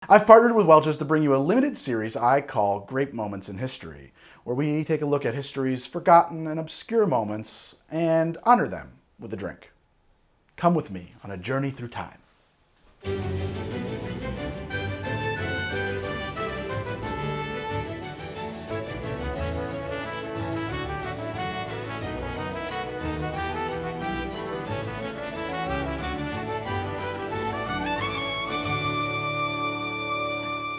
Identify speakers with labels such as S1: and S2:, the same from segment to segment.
S1: I've partnered with Welchs to bring you a limited series I call Grape Moments in History, where we take a look at history's forgotten and obscure moments and honor them with a drink. Come with me on a journey through time.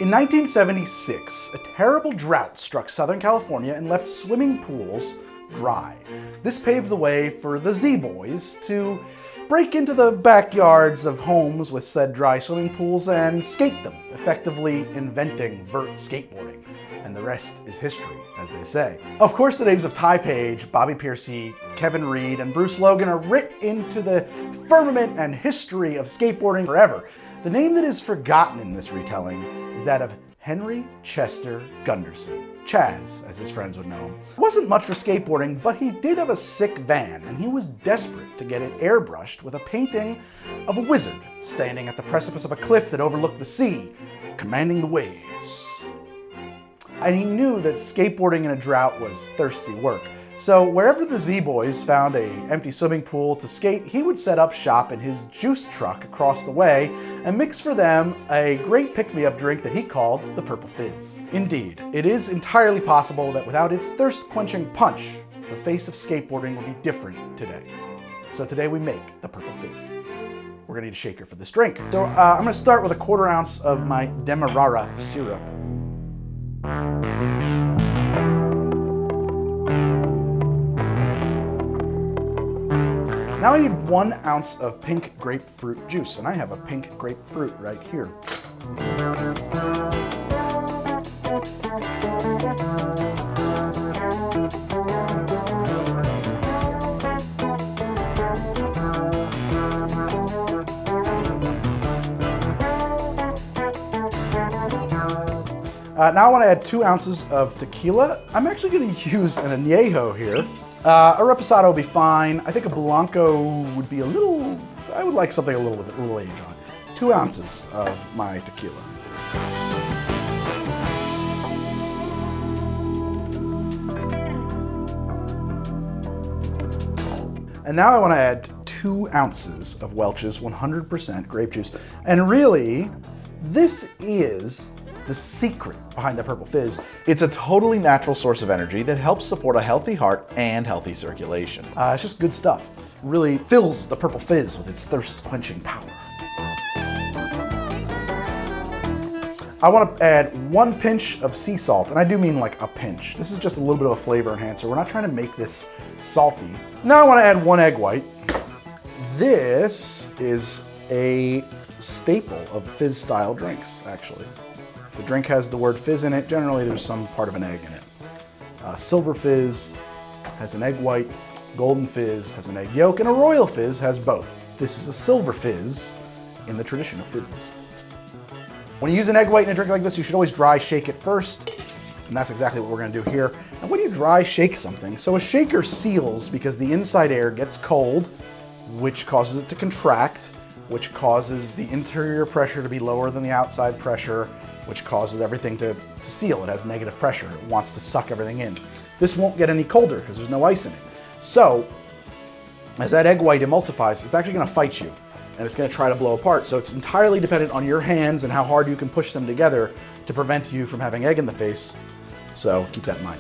S1: In 1976, a terrible drought struck Southern California and left swimming pools dry. This paved the way for the Z-Boys to break into the backyards of homes with said dry swimming pools and skate them, effectively inventing vert skateboarding. And the rest is history, as they say. Of course, the names of Ty Page, Bobby Piercy, Kevin Reed, and Bruce Logan are writ into the firmament and history of skateboarding forever. The name that is forgotten in this retelling is that of Henry Chester Gundersen, Chaz, as his friends would know him. Wasn't much for skateboarding, but he did have a sick van, and he was desperate to get it airbrushed with a painting of a wizard standing at the precipice of a cliff that overlooked the sea, commanding the waves. And he knew that skateboarding in a drought was thirsty work. So wherever the Z-Boys found an empty swimming pool to skate, he would set up shop in his juice truck across the way and mix for them a great pick-me-up drink that he called the Purple Fizz. Indeed, it is entirely possible that without its thirst-quenching punch, the face of skateboarding will be different today. So today we make the Purple Fizz. We're gonna need a shaker for this drink. So I'm gonna start with a 1/4 ounce of my Demerara syrup. Now I need 1 ounce of pink grapefruit juice, and I have a pink grapefruit right here. Now I want to add 2 ounces of tequila. I'm actually going to use an añejo here. A reposado would be fine. I think a blanco would be a little, I would like something with a little age on it. 2 ounces of my tequila. And now I want to add 2 ounces of Welch's 100% grape juice. And really, this is the secret behind the Purple Fizz. It's a totally natural source of energy that helps support a healthy heart and healthy circulation. It's just good stuff. Really fills the Purple Fizz with its thirst-quenching power. I want to add 1 pinch of sea salt, and I do mean like a pinch. This is just a little bit of a flavor enhancer. We're not trying to make this salty. Now I want to add 1 egg white. This is a staple of fizz-style drinks, actually. If a drink has the word fizz in it, generally there's some part of an egg in it. Silver Fizz has an egg white, Golden Fizz has an egg yolk, and a Royal Fizz has both. This is a Silver Fizz in the tradition of fizzes. When you use an egg white in a drink like this, you should always dry shake it first, and that's exactly what we're gonna do here. And when you dry shake something, so a shaker seals because the inside air gets cold, which causes it to contract, which causes the interior pressure to be lower than the outside pressure, which causes everything to seal. It has negative pressure. It wants to suck everything in. This won't get any colder because there's no ice in it. So, as that egg white emulsifies, it's actually gonna fight you, and it's gonna try to blow apart. So it's entirely dependent on your hands and how hard you can push them together to prevent you from having egg in the face. So keep that in mind.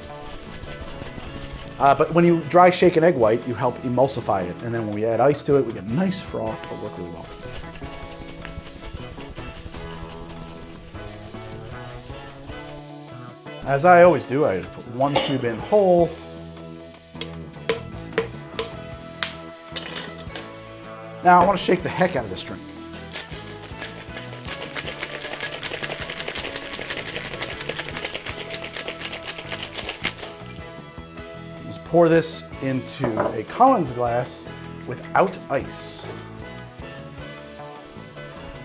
S1: But when you dry shake an egg white, you help emulsify it. And then when we add ice to it, we get nice froth. It'll work really well. As I always do, I put 1 cube in whole. Now I want to shake the heck out of this drink. Just pour this into a Collins glass without ice.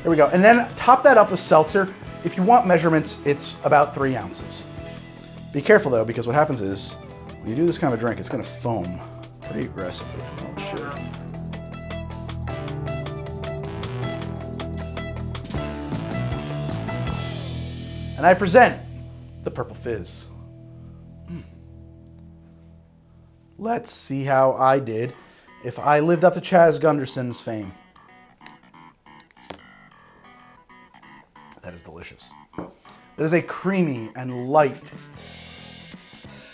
S1: There we go. And then top that up with seltzer. If you want measurements, it's about 3 ounces. Be careful though, because what happens is, when you do this kind of a drink, it's gonna foam pretty aggressively. Well, it should. And I present the Purple Fizz. Let's see how I did if I lived up to Chaz Gundersen's fame. That is delicious. That is a creamy and light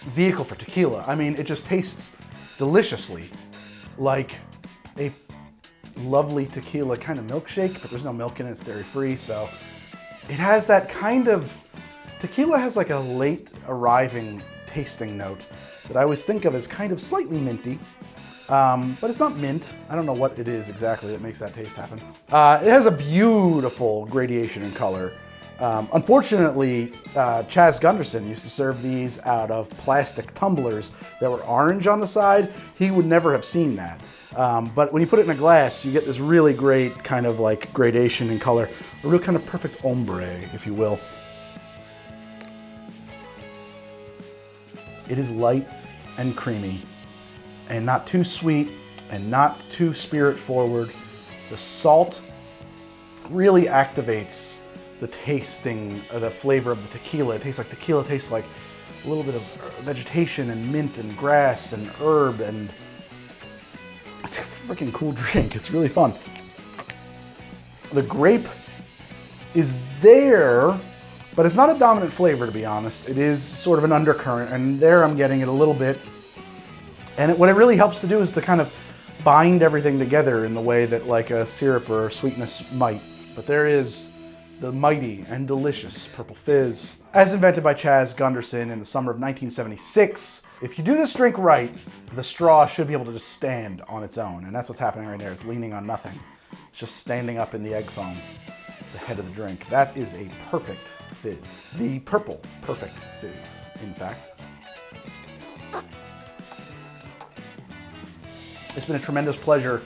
S1: vehicle for tequila. I mean, it just tastes deliciously like a lovely tequila kind of milkshake, but there's no milk in it, it's dairy-free, so it has that kind of, tequila has like a late arriving tasting note that I always think of as kind of slightly minty, but it's not mint. I don't know what it is exactly that makes that taste happen. It has a beautiful gradation in color. Unfortunately, Chaz Gundersen used to serve these out of plastic tumblers that were orange on the side. He would never have seen that. But when you put it in a glass, you get this really great kind of like gradation in color, a real kind of perfect ombre, if you will. It is light and creamy and not too sweet and not too spirit forward. The salt really activates the tasting, the flavor of the tequila. It tastes like tequila tastes like a little bit of vegetation and mint and grass and herb, and it's a freaking cool drink. It's really fun. The grape is there, but it's not a dominant flavor, to be honest. It is sort of an undercurrent, and there I'm getting it a little bit. And what it really helps to do is to kind of bind everything together in the way that like a syrup or sweetness might. But there is the mighty and delicious Purple Fizz, as invented by Chaz Gundersen in the summer of 1976. If you do this drink right, the straw should be able to just stand on its own, and that's what's happening right there. It's leaning on nothing. It's just standing up in the egg foam, the head of the drink. That is a perfect fizz. The purple perfect fizz, in fact. It's been a tremendous pleasure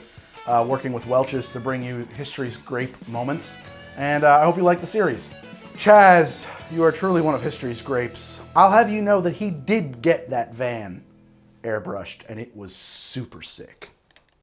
S1: working with Welch's to bring you history's grape moments, and I hope you like the series. Chaz, you are truly one of history's grapes. I'll have you know that he did get that van airbrushed, and it was super sick.